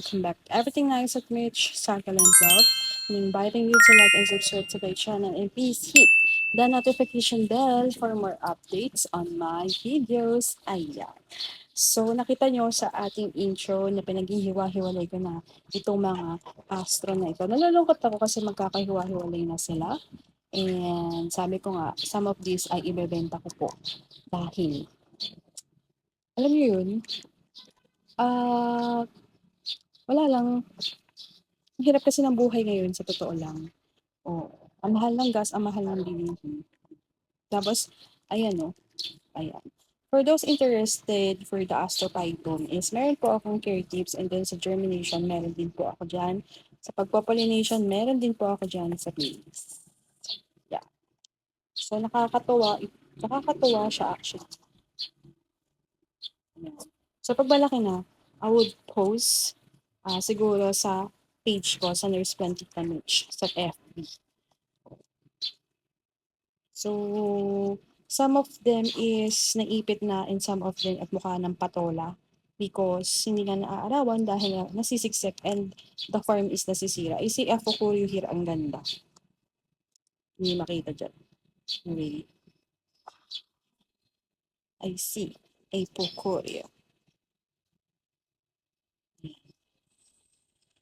welcome back to Everything Nice at Mitch, Circle and Vlog. I'm inviting you to like and subscribe to my channel and please hit the notification bell for more updates on my videos. Ayan. So, nakita nyo sa ating intro na pinaghihiwa-hiwalay ko na itong mga astro na ito. Nalulungkot ako kasi magkakahiwa-hiwalay na sila. And sabi ko nga, some of these ay ibebenta ko po. Dahil, alam nyo yun, ah, wala lang, ang hirap kasi ng buhay ngayon sa totoo lang. Oo. Ang mahal ng gas, ang mahal ng bilihin. Tapos, ayan o. Ayan. For those interested for the astrophyton is meron po akong care tips and then sa germination, meron din po ako dyan. Sa pagpopollination, meron din po ako dyan sa playlist. Yeah. So, nakakatuwa siya actually. Ayan. So, pag malaki na, I would post siguro sa page ko sa Nurse Plenty Mitch sa FB. So, some of them is naipit na and some of them at mukha ng patola because hindi na naaarawan dahil nasisiksik and the farm is nasisira. I see Apocorio here, ang ganda. Hindi makita dyan. Really. I see Apocorio.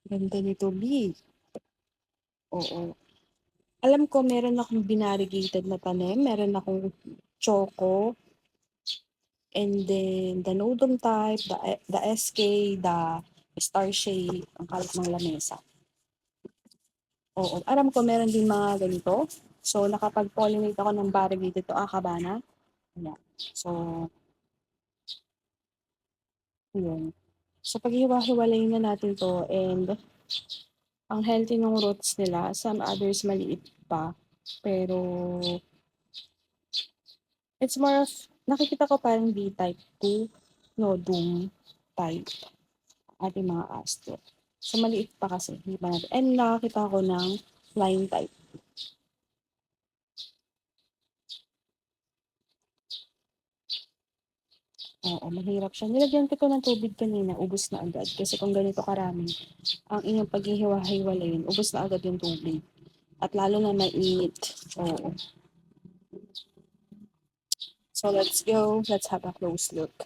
Ganda nito, B. Oo. Alam ko meron akong binarrigated na tanim, meron akong choco, and then the nodum type, the SK, the star shade, ang kalat ng lamesa. Oo, alam ko meron din mga ganito. So, nakapag-pollinate ako ng variegated to Acabana. Ayan. So, yun. So, paghiwa-hiwalay na natin to and ang healthy ng roots nila, some others maliit pa. Pero, it's more of, nakikita ko parang B-type 2, nodum type, ating mga astro. So, maliit pa kasi. Hindi pa natin. And nakakita ko ng line type. Oo, mahirap siya. Nilagyan ko ng tubig kanina, ubos na agad. Kasi kung ganito karami, ang inyong paghihiwa-hiwalayin, ubos na agad yung tubig. At lalo na mainit. Oo. So, let's go. Let's have a close look.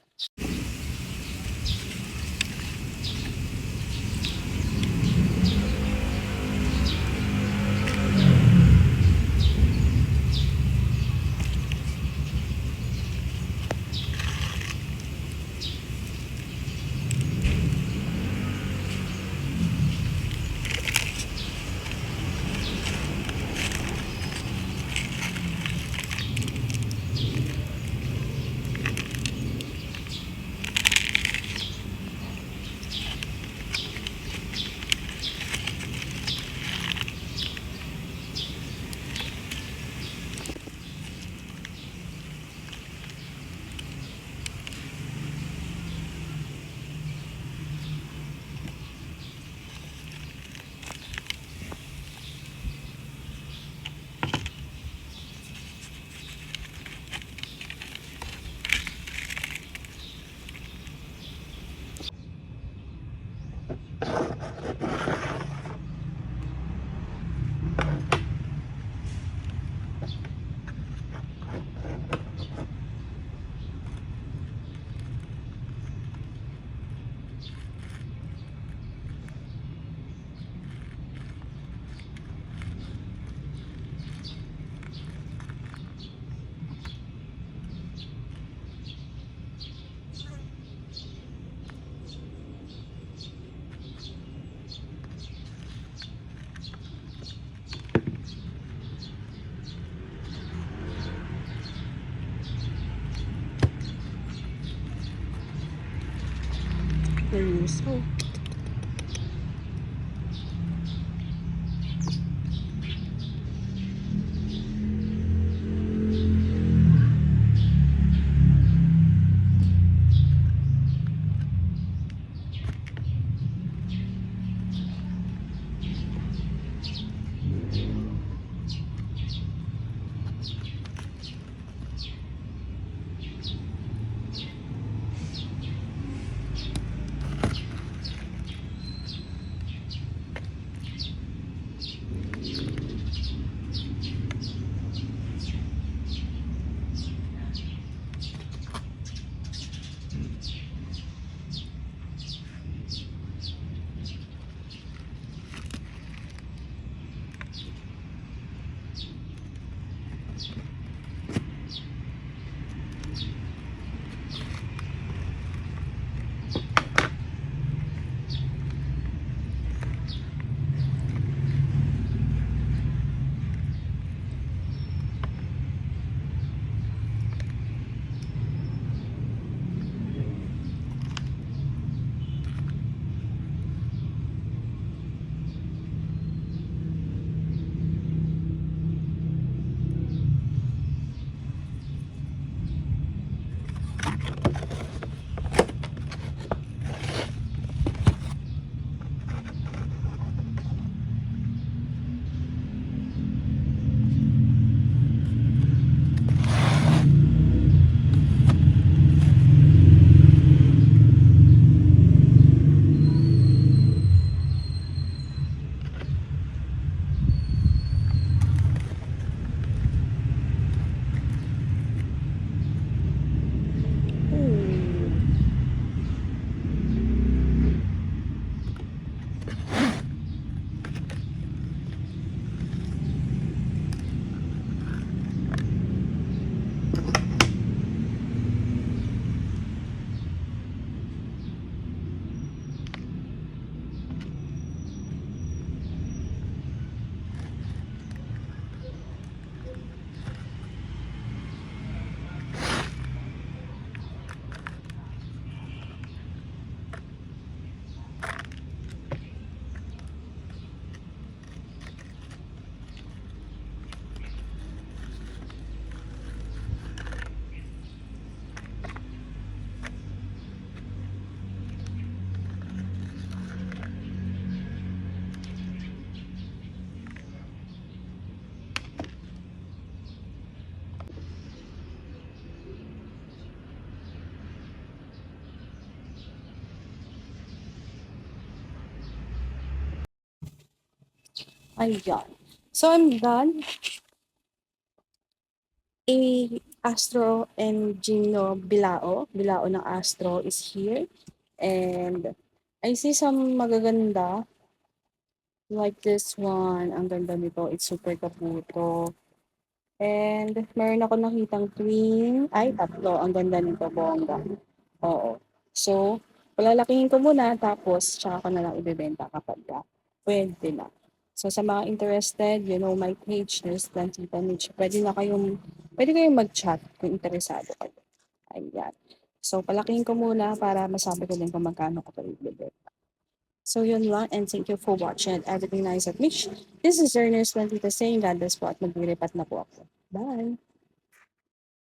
So, Ayan. So, I'm done. Astro and Gino Bilao. Bilao ng Astro is here. And I see some magaganda. Like this one. Ang ganda nito. It's super kaputo. And meron ako nakitang twin. Ay, tatlo. Ang ganda nito, bongga. Oo. So, palalakihin ko muna, tapos tsaka ko na lang ibebenta kapag pwede na. So, sa mga interested, you know, my page, there's Plantita Niche. Pwede kayong mag-chat kung interesado kayo. Ayan. So, palakihin ko muna para masabi ko din kung magkano ko ito ibebenta. So, yun lang, and thank you for watching at everything nice at Mitch. This is Ernest Plantita saying God bless po at maglilipat na po ako. Bye!